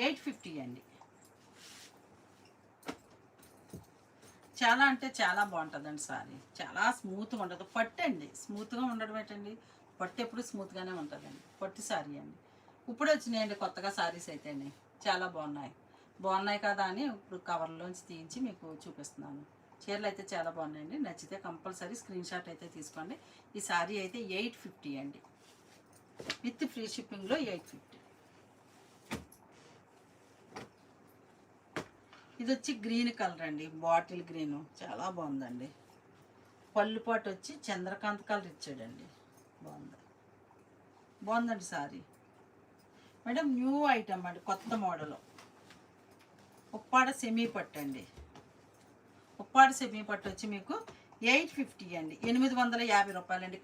850 అండి. చాలా అంటే చాలా బాగుంటుందండి సారీ. చాలా స్మూత్గా ఉంటుంది. పట్టు అండి, స్మూత్గా ఉండడం ఏంటండి, పట్టు ఎప్పుడు స్మూత్గానే ఉంటుందండి. పట్టు సారీ అండి. ఇప్పుడు వచ్చినాయండి కొత్తగా సారీస్ అయితే అండి, చాలా బాగున్నాయి. బాగున్నాయి కదా అని ఇప్పుడు కవర్లోంచి తీయించి మీకు చూపిస్తున్నాను. చీరలు అయితే చాలా బాగున్నాయండి. నచ్చితే కంపల్సరీ స్క్రీన్ షాట్ అయితే తీసుకోండి. ఈ సారీ అయితే 850 అండి, విత్ ఫ్రీ షిప్పింగ్లో 850. ఇది వచ్చి గ్రీన్ కలర్ అండి, బాటిల్ గ్రీను, చాలా బాగుందండి. పళ్ళుపాటు వచ్చి చంద్రకాంత్ కలర్ ఇచ్చాడండి. బాగుంది, బాగుందండి సారీ. మేడం న్యూ ఐటమ్ అండి, కొత్త మోడలు. ఉప్పాడ సెమీ పట్టు అండి. ఉప్పాడ సెమీ పట్టు వచ్చి మీకు 850 అండి, 850 రూపాయలండి.